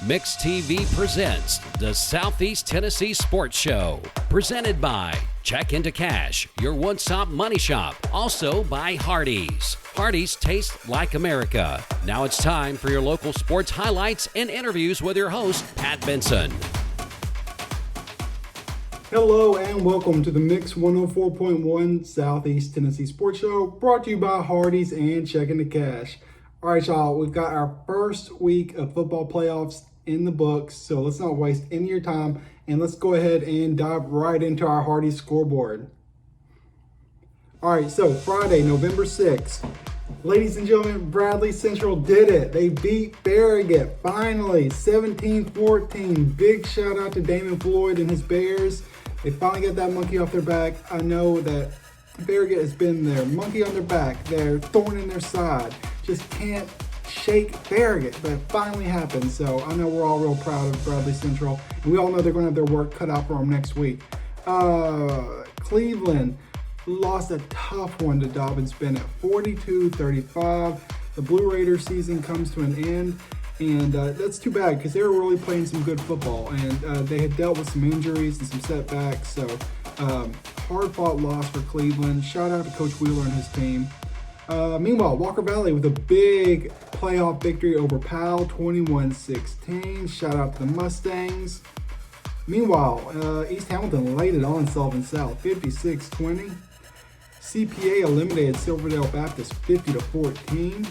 Mix TV presents the Southeast Tennessee Sports Show. Presented by Check Into Cash, your one-stop money shop. Also by Hardee's. Hardee's tastes like America. Now it's time for your local sports highlights and interviews with your host, Pat Benson. Hello and welcome to the Mix 104.1 Southeast Tennessee Sports Show, brought to you by Hardee's and Check Into Cash. All right, y'all, we've got our first week of football playoffs in the books, so let's not waste any of your time, and let's go ahead and dive right into our Hardee's scoreboard. All right, so Friday, November 6th. Ladies and gentlemen, Bradley Central did it. They beat Farragut, finally, 17-14. Big shout out to Damon Floyd and his Bears. They finally got that monkey off their back. I know that Farragut has been their monkey on their back, their thorn in their side. Just can't shake Farragut, but it finally happened. So I know we're all real proud of Bradley Central. And we all know they're going to have their work cut out for them next week. Cleveland lost a tough one to Dobyns-Bennett, 42-35. The Blue Raiders season comes to an end, and that's too bad because they were really playing some good football, and they had dealt with some injuries and some setbacks, so hard-fought loss for Cleveland. Shout out to Coach Wheeler and his team. Meanwhile, Walker Valley with a big playoff victory over Powell, 21-16. Shout out to the Mustangs. Meanwhile, East Hamilton laid it on Sullivan South, 56-20. CPA eliminated Silverdale Baptist 50-14.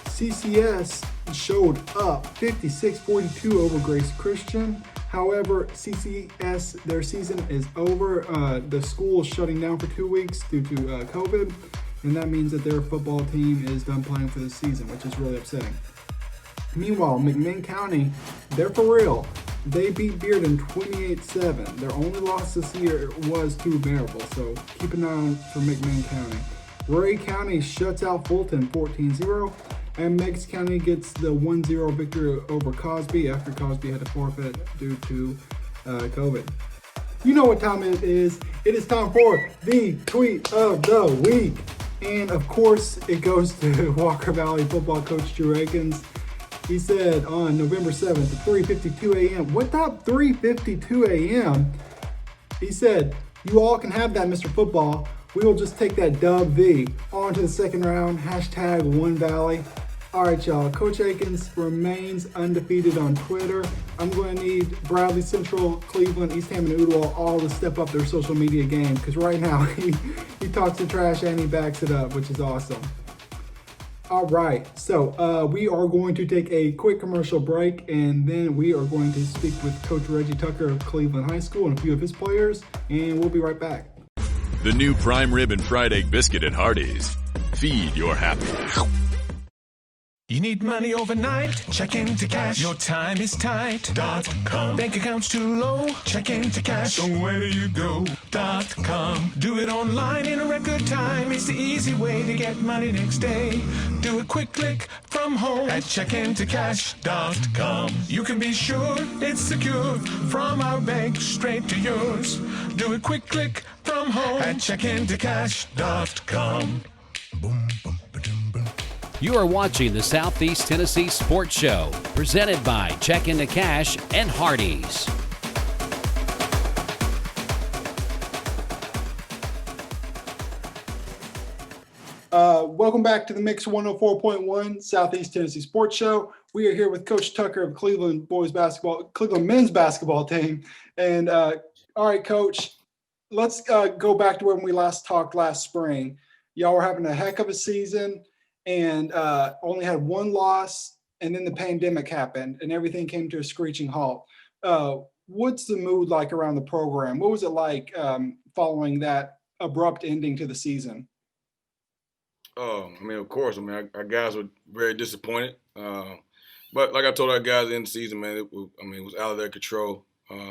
CCS showed up 56-42 over Grace Christian. However, CCS, their season is over. The school is shutting down for 2 weeks due to COVID, and that means that their football team is done playing for the season, which is really upsetting. Meanwhile, McMinn County, they're for real. They beat Bearden 28-7. Their only loss this year was to Maryville, so keep an eye on for McMinn County. Ray County shuts out Fulton 14-0, and Meigs County gets the 1-0 victory over Cosby after Cosby had to forfeit due to COVID. You know what time it is. It is time for the Tweet of the Week. And of course, it goes to Walker Valley football coach Drew Akins. He said on November 7th at 3:52 a.m. What up, 3:52 a.m.? He said, "You all can have that, Mr. Football. We will just take that dub V on to the second round. Hashtag One Valley." All right, y'all. Coach Akins remains undefeated on Twitter. I'm going to need Bradley Central, Cleveland, East Ham, and Ooltewah all to step up their social media game because right now he talks the trash and he backs it up, which is awesome. All right, so we are going to take a quick commercial break, and then we are going to speak with Coach Reggie Tucker of Cleveland High School and a few of his players, and we'll be right back. The new prime rib and fried egg biscuit at Hardee's. Feed your happiness. You need money overnight? Check into cash. Your time is tight. .com. Bank account's too low? Check into cash. So where do you go? .com. Do it online in a record time. It's the easy way to get money next day. Do a quick click from home at checkintocash.com. You can be sure it's secure from our bank straight to yours. Do a quick click from home at checkintocash.com. Boom, boom, ba-doom, boom. You are watching the Southeast Tennessee Sports Show, presented by Check Into Cash and Hardee's. Welcome back to the Mix 104.1 Southeast Tennessee Sports Show. We are here with Coach Tucker of Cleveland men's basketball team. And all right, Coach, let's go back to when we last talked last spring. Y'all were having a heck of a season and only had one loss, and then the pandemic happened and everything came to a screeching halt. What's the mood like around the program? What was it like following that abrupt ending to the season? Of course, our guys were very disappointed. But like I told our guys in the season, man, it was out of their control.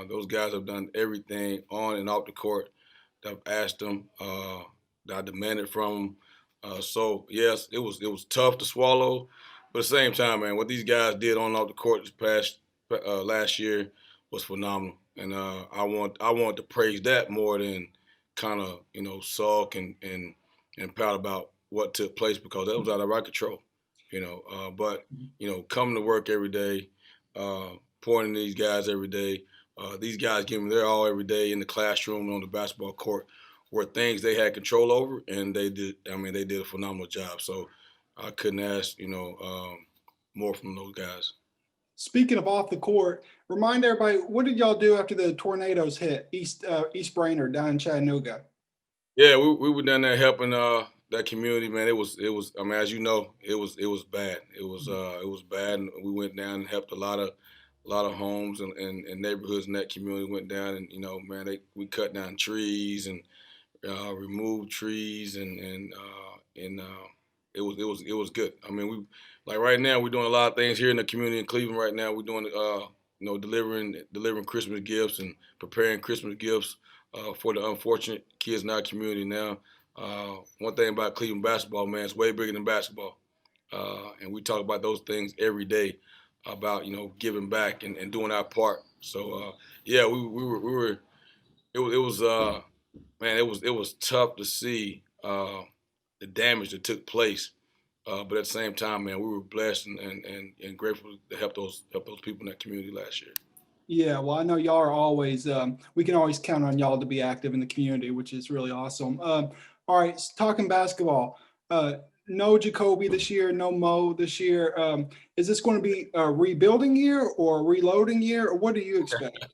Those guys have done everything on and off the court that I've asked them, that I demanded from them. So yes, it was tough to swallow, but at the same time, man, what these guys did on and off the court last year was phenomenal, and I want to praise that more than kind of sulk and pout about what took place because that was out of our control, But coming to work every day, pouring in these guys every day. These guys give them their all every day in the classroom, on the basketball court, were things they had control over, and they did. I mean, they did a phenomenal job. So I couldn't ask, more from those guys. Speaking of off the court, remind everybody, what did y'all do after the tornadoes hit East Brainerd down in Chattanooga? Yeah, we were down there helping that community, man. It was. I mean, as you know, it was bad. It was bad, and we went down and helped a lot of homes and neighborhoods in that community. Went down, and man, we cut down trees and removed trees, and it was good. I mean, we like right now we're doing a lot of things here in the community in Cleveland. Right now, we're doing delivering Christmas gifts and preparing Christmas gifts for the unfortunate kids in our community now. One thing about Cleveland basketball, man, it's way bigger than basketball. And we talk about those things every day about, giving back and doing our part. So, yeah, we were, it was man, it was tough to see the damage that took place. But at the same time, man, we were blessed and grateful to help those people in that community last year. Yeah, well, I know y'all are always, we can always count on y'all to be active in the community, which is really awesome. All right, talking basketball, no Jacoby this year, no Mo this year. Is this going to be a rebuilding year or a reloading year, or what do you expect?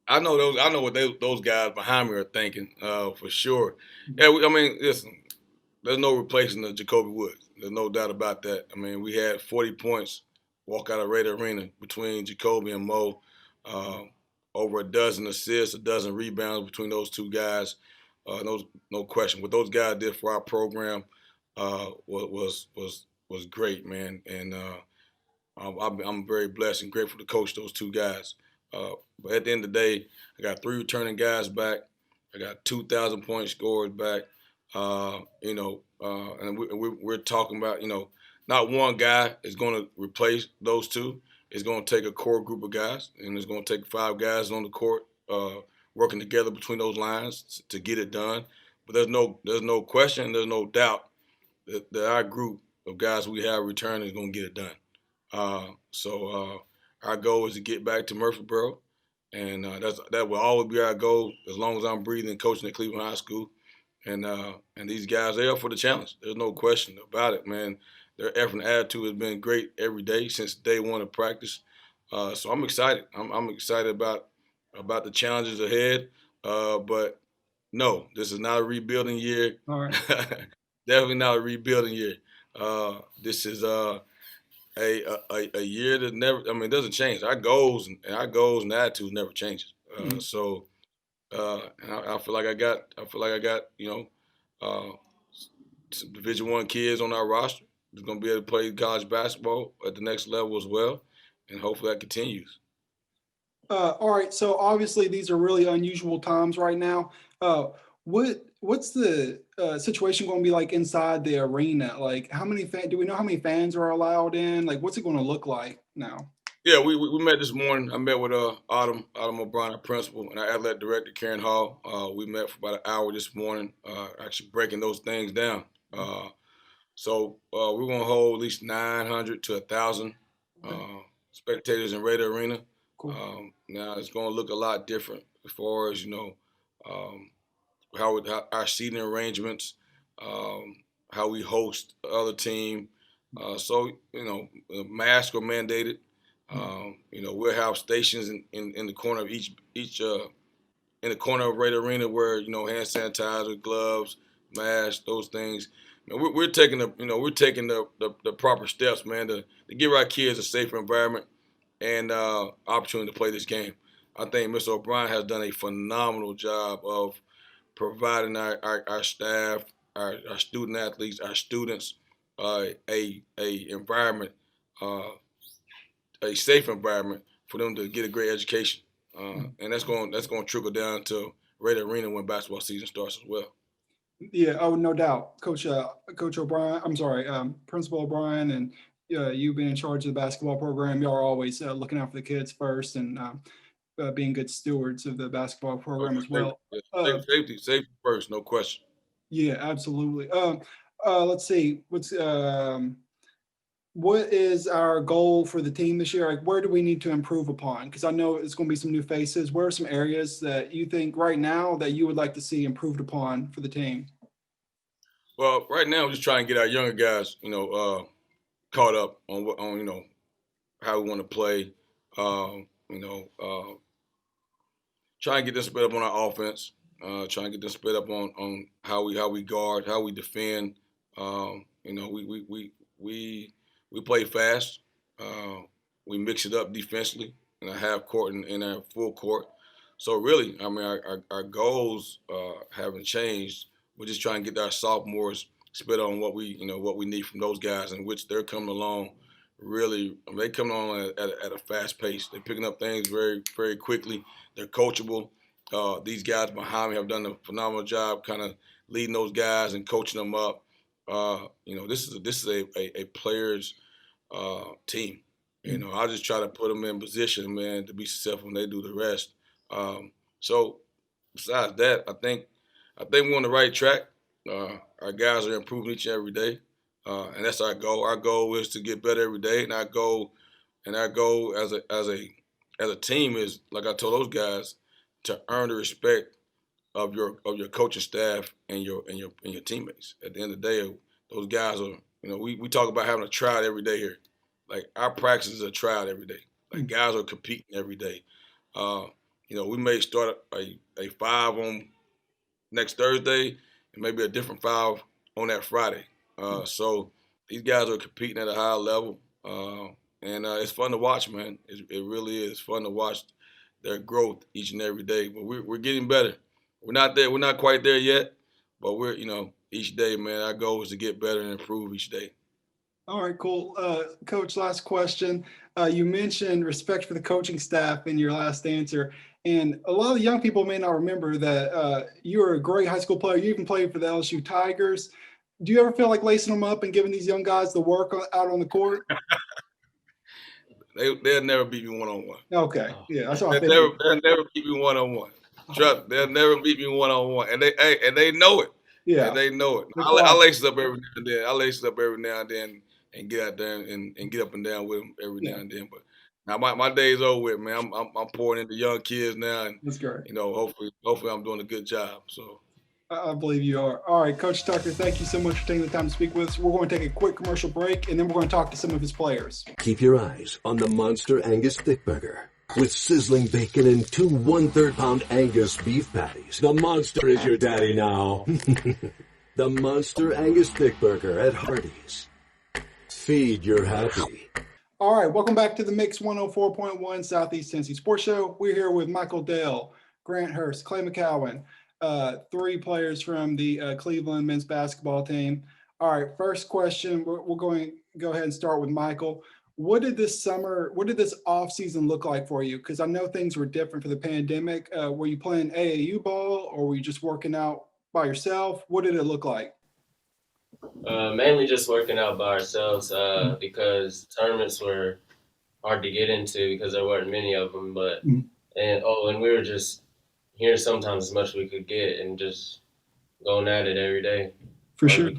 I know what those guys behind me are thinking for sure. Yeah, I mean, listen, there's no replacing the Jacoby Woods. There's no doubt about that. I mean, we had 40 points walk out of Raider Arena between Jacoby and Mo. Over a dozen assists, a dozen rebounds between those two guys. No question. What those guys did for our program was great, man. And I'm very blessed and grateful to coach those two guys. But at the end of the day, I got 3 returning guys back. I got 2,000 point scorers back. And we're talking about, not one guy is going to replace those two. It's going to take a core group of guys, and it's going to take 5 guys on the court working together between those lines to get it done. But there's no question, there's no doubt that our group of guys we have returning is going to get it done. So our goal is to get back to Murfreesboro, and that will always be our goal as long as I'm breathing and coaching at Cleveland High School. And these guys, they're up for the challenge. There's no question about it, man. Their effort and attitude has been great every day since day one of practice. So I'm excited. I'm excited about the challenges ahead. But no, this is not a rebuilding year. All right. Definitely not a rebuilding year. This is a year that never. I mean, it doesn't change. Our goals and attitudes never changes. So. And I feel like I got some Division I kids on our roster that's going to be able to play college basketball at the next level as well, and hopefully that continues. All right, so obviously these are really unusual times right now. What's the situation going to be like inside the arena? Like, do we know how many fans are allowed in? Like, what's it going to look like now? Yeah, we met this morning. I met with Autumn O'Brien, our principal, and our athletic director, Karen Hall. We met for about an hour this morning, actually breaking those things down. So we're going to hold at least 900 to 1,000 spectators in Raider Arena. Cool. Now it's going to look a lot different as far as, how our seating arrangements, how we host the other team. So, masks are mandated. We'll have stations in the corner of each in the corner of Raider Arena where hand sanitizer, gloves, masks, those things. We're taking the proper steps, man, to give our kids a safer environment and opportunity to play this game. I think Mr. O'Brien has done a phenomenal job of providing our staff, our student athletes, our students a environment. A safe environment for them to get a great education, and that's going to trickle down to Raider Arena when basketball season starts as well. Yeah, oh, no doubt, Coach O'Brien. I'm sorry, Principal O'Brien, and you being in charge of the basketball program. Y'all are always looking out for the kids first and being good stewards of the basketball program as well. Safety first, no question. Yeah, absolutely. Let's see, what's what is our goal for the team this year? Like, where do we need to improve upon? Because I know it's going to be some new faces. Where are some areas that you think right now that you would like to see improved upon for the team? Well, right now we're just trying to get our younger guys, caught up on how we want to play. You know, trying to get them split up on our offense. Trying to get them split up on how we guard, how we defend. We play fast. We mix it up defensively in a half court and in a full court. So really, I mean, our goals haven't changed. We're just trying to get our sophomores split on what we need from those guys, in which they're coming along. Really, they come on at a fast pace. They're picking up things very, very quickly. They're coachable. These guys behind me have done a phenomenal job, kind of leading those guys and coaching them up. This is a players team. I just try to put them in position, man, to be successful, and they do the rest. So besides that, I think we're on the right track. Our guys are improving each and every day, and that's our goal. Our goal is to get better every day, and our goal as a team is, like I told those guys, to earn the respect of your coaching staff and your teammates. At the end of the day, those guys are, we talk about having a tryout every day here. Like, our practice is a tryout every day. Like, guys are competing every day. We may start a 5 on next Thursday and maybe a different 5 on that Friday. So these guys are competing at a high level, and it's fun to watch, man. It really is fun to watch their growth each and every day. But we're getting better. We're not there. We're not quite there yet, but we're each day, man. Our goal is to get better and improve each day. All right, cool. Coach, last question. You mentioned respect for the coaching staff in your last answer. And a lot of the young people may not remember that you were a great high school player. You even played for the LSU Tigers. Do you ever feel like lacing them up and giving these young guys the work out on the court? They'll never beat me one-on-one. Okay, yeah, that's what they'll never beat me one-on-one. Trust, they'll never beat me one-on-one, and they know it. Yeah, and they know it. I lace it up every now and then. And get out there and get up and down with them every now and then. But now my day's over with, man. I'm pouring into young kids now, and that's great. Hopefully I'm doing a good job. So I believe you are. All right, Coach Tucker, thank you so much for taking the time to speak with us. We're going to take a quick commercial break, and then we're going to talk to some of his players. Keep your eyes on the Monster Angus Thick Burger. With sizzling bacon and 2 1/3 pound Angus beef patties. The Monster is your daddy now. The Monster Angus Thick Burger at Hardee's. Feed your happy. All right, welcome back to the Mix 104.1 Southeast Tennessee Sports Show. We're here with Michael Dell, Grant Hurst, Clay McCowan, 3 players from the Cleveland men's basketball team. All right, first question, we're going to go ahead and start with Michael. What did this off season look like for you? Because I know things were different for the pandemic. Were you playing AAU ball, or were you just working out by yourself? What did it look like? Mainly just working out by ourselves because tournaments were hard to get into because there weren't many of them. And we were just here sometimes as much as we could get and just going at it every day. For sure.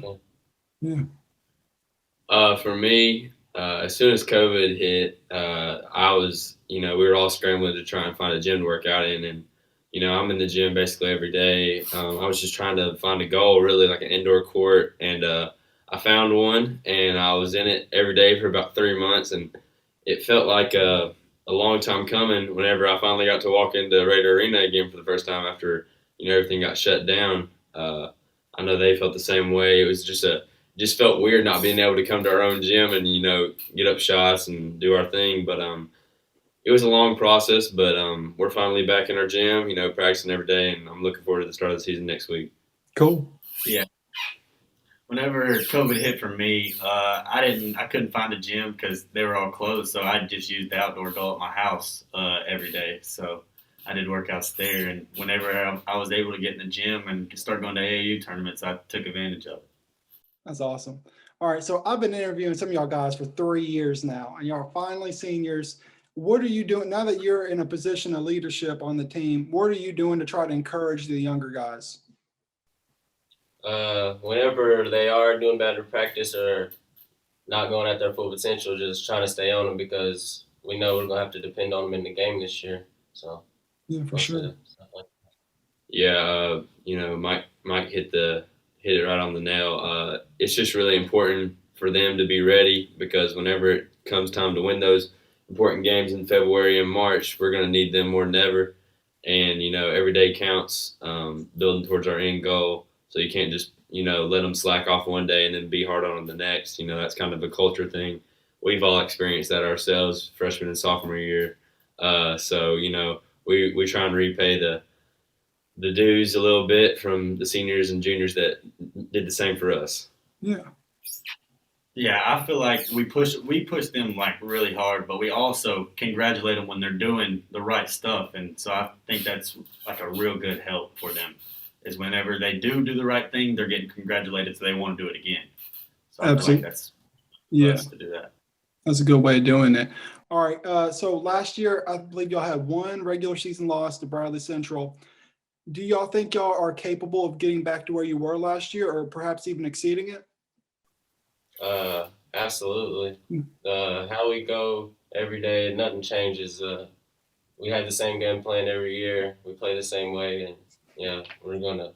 Yeah. For me, as soon as COVID hit, I was, we were all scrambling to try and find a gym to work out in, and I'm in the gym basically every day. I was just trying to find a goal, really, like an indoor court. And I found one, and I was in it every day for about 3 months. And it felt like a long time coming whenever I finally got to walk into Raider Arena again for the first time after, everything got shut down. I know they felt the same way. It was just felt weird not being able to come to our own gym and, get up shots and do our thing. But it was a long process, but we're finally back in our gym, practicing every day, and I'm looking forward to the start of the season next week. Cool. Yeah. Whenever COVID hit for me, I couldn't find a gym because they were all closed, so I just used the outdoor goal at my house every day. So I did workouts there, and whenever I was able to get in the gym and start going to AAU tournaments, I took advantage of it. That's awesome. All right, so I've been interviewing some of y'all guys for 3 years now, and y'all are finally seniors. What are you doing now that you're in a position of leadership on the team? What are you doing to try to encourage the younger guys? Whenever they are doing better practice or not going at their full potential, just trying to stay on them because we know we're going to have to depend on them in the game this year. So, Yeah, for sure. Yeah, Mike hit it right on the nail. It's just really important for them to be ready because whenever it comes time to win those important games in February and March, we're going to need them more than ever. And every day counts. Building towards our end goal, so you can't just let them slack off one day and then be hard on them the next. That's kind of a culture thing. We've all experienced that ourselves, freshman and sophomore year. So we try and repay the dues a little bit from the seniors and juniors that did the same for us. Yeah. Yeah, I feel like we push them like really hard, but we also congratulate them when they're doing the right stuff. And so I think that's like a real good help for them is whenever they do the right thing, they're getting congratulated, so they want to do it again. So I feel like that's us to do that. That's a good way of doing it. All right. So last year, I believe y'all had one regular season loss to Bradley Central. Do y'all think y'all are capable of getting back to where you were last year, or perhaps even exceeding it? Absolutely. How we go every day, nothing changes. We have the same game plan every year. We play the same way, and yeah, we're gonna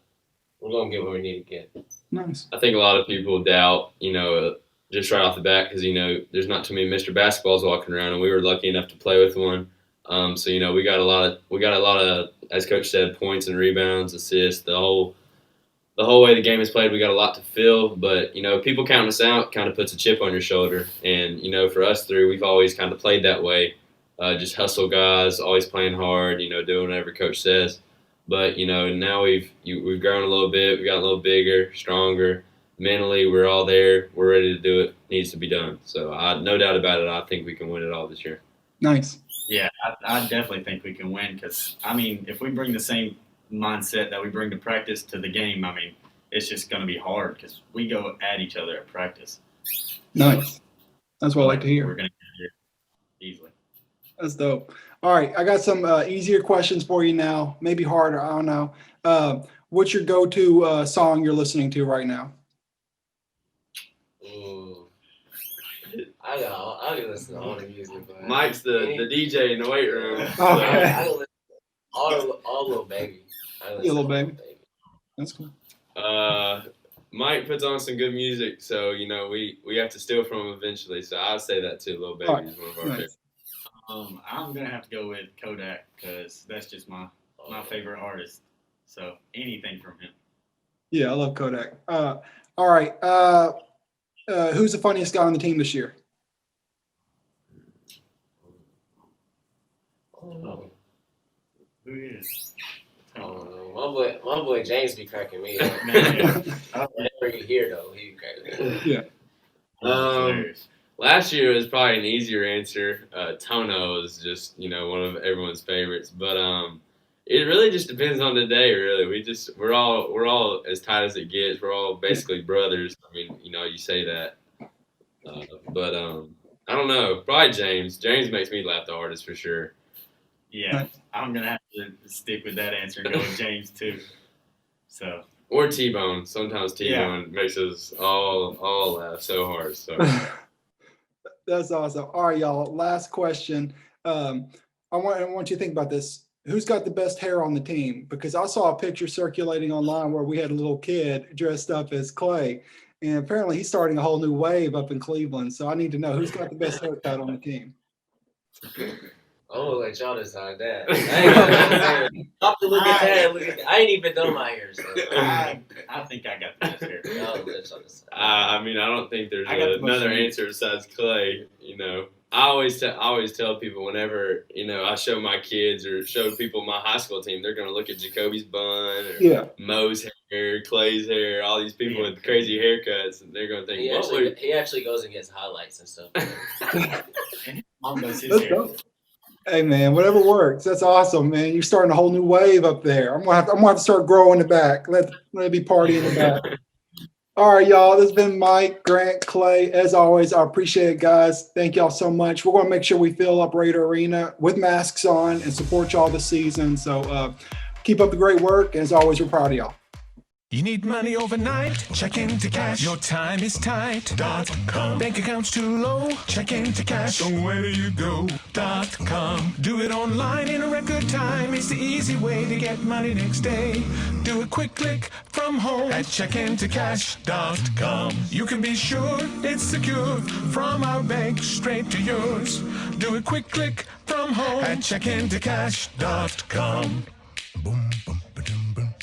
get what we need to get. Nice. I think a lot of people doubt, just right off the bat, because there's not too many Mr. Basketballs walking around, and we were lucky enough to play with one. So we got a lot of, as Coach said, points and rebounds, assists, the whole way the game is played. We got a lot to fill, but people counting us out kind of puts a chip on your shoulder. And for us three, we've always kind of played that way, just hustle guys, always playing hard, doing whatever Coach says. But now we've grown a little bit. We got a little bigger, stronger. Mentally, we're all there. We're ready to do it. Needs to be done. So no doubt about it. I think we can win it all this year. Nice. Yeah, I definitely think we can win because, if we bring the same mindset that we bring to practice to the game, it's just going to be hard because we go at each other at practice. Nice. That's what I like to hear. We're going to get it easily. That's dope. All right, I got some easier questions for you now, maybe harder, I don't know. What's your go-to song you're listening to right now? Ooh. I can listen to all the music. But Mike's the DJ in the weight room. Okay. I can listen all Lil Baby. Lil Baby. That's cool. Mike puts on some good music, so we have to steal from him eventually. So I'd say that too. Lil Baby is one of our favorites. I'm gonna have to go with Kodak because that's just my favorite artist. So anything from him. Yeah, I love Kodak. All right. Who's the funniest guy on the team this year? Who is? My boy James be cracking me up. Whenever you hear though, he be cracking me up. Yeah. Last year was probably an easier answer. Tono is just one of everyone's favorites, but it really just depends on the day. Really, we're all as tight as it gets. We're all basically brothers. You say that, but I don't know. Probably James. James makes me laugh the hardest for sure. Yeah, I'm gonna have to stick with that answer and go with James too. So. Or T-Bone. Sometimes T-Bone makes us all laugh so hard. So. That's awesome. All right, y'all. Last question. I want you to think about this. Who's got the best hair on the team? Because I saw a picture circulating online where we had a little kid dressed up as Clay, and apparently he's starting a whole new wave up in Cleveland. So I need to know who's got the best haircut on the team. Oh, let y'all decide that. I ain't even done my hair. So. I think I got the best hair. I don't think there's another answer besides Clay. I always tell people whenever I show my kids or show people my high school team, they're gonna look at Jacoby's bun or Mo's hair, Clay's hair, all these people with crazy haircuts, and they're gonna think he actually goes and gets highlights and stuff. Mom does his hair. Hey man, whatever works. That's awesome, man. You're starting a whole new wave up there. I'm gonna have to start growing the back. Let it be party in the back. All right, y'all. This has been Mike, Grant, Clay. As always, I appreciate it, guys. Thank y'all so much. We're gonna make sure we fill up Raider Arena with masks on and support y'all this season. So keep up the great work. As always, we're proud of y'all. You need money overnight? Check into cash. Your time is tight.com. Bank accounts too low? Check into cash. So where do you go.com? Do it online in a record time. It's the easy way to get money next day. Do a quick click from home at checkintocash.com. You can be sure it's secure from our bank straight to yours. Do a quick click from home at checkintocash.com. Boom, boom, ba-dum, boom.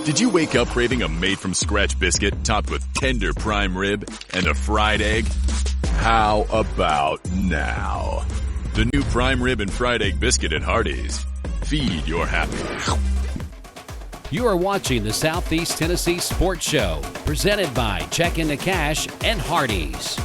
Did you wake up craving a made-from-scratch biscuit topped with tender prime rib and a fried egg? How about now? The new prime rib and fried egg biscuit at Hardee's. Feed your happiness. You are watching the Southeast Tennessee Sports Show, presented by Check Into Cash and Hardee's.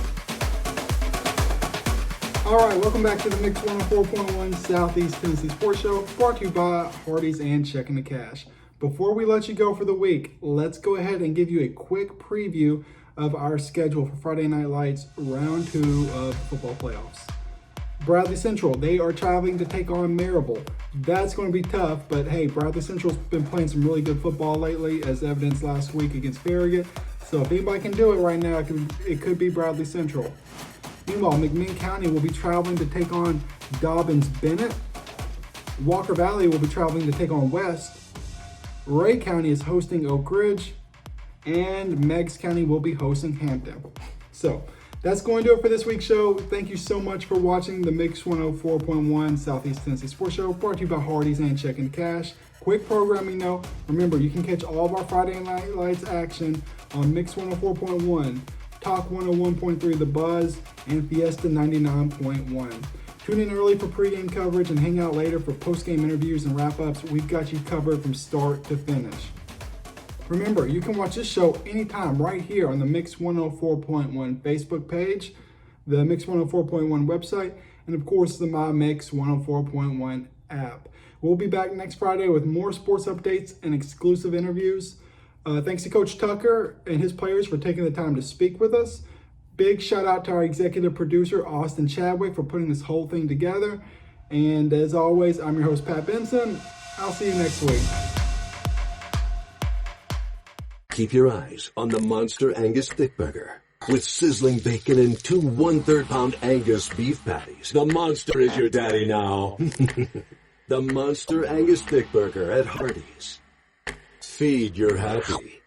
All right, welcome back to the Mix 104.1 Southeast Tennessee Sports Show, brought to you by Hardee's and Check Into Cash. Before we let you go for the week, let's go ahead and give you a quick preview of our schedule for Friday Night Lights Round 2 of football playoffs. Bradley Central, they are traveling to take on Marable. That's going to be tough, but hey, Bradley Central's been playing some really good football lately, as evidenced last week against Farragut. So if anybody can do it right now, it could be Bradley Central. Meanwhile, McMinn County will be traveling to take on Dobbins-Bennett. Walker Valley will be traveling to take on West. Ray County is hosting Oak Ridge, and Meigs County will be hosting Hampton. So that's going to do it for this week's show. Thank you so much for watching the Mix 104.1 Southeast Tennessee Sports Show, brought to you by Hardee's and Check Into Cash. Quick programming note, remember you can catch all of our Friday Night Lights action on Mix 104.1, Talk 101.3 The Buzz, and Fiesta 99.1. Tune in early for pregame coverage and hang out later for postgame interviews and wrap-ups. We've got you covered from start to finish. Remember, you can watch this show anytime right here on the Mix 104.1 Facebook page, the Mix 104.1 website, and of course the My Mix 104.1 app. We'll be back next Friday with more sports updates and exclusive interviews. Thanks to Coach Tucker and his players for taking the time to speak with us. Big shout out to our executive producer, Austin Chadwick, for putting this whole thing together. And as always, I'm your host, Pat Benson. I'll see you next week. Keep your eyes on the Monster Angus Thick Burger. With sizzling bacon and 2 1/3-pound Angus beef patties. The Monster is your daddy now. The Monster Angus Thick Burger at Hardee's. Feed your happy.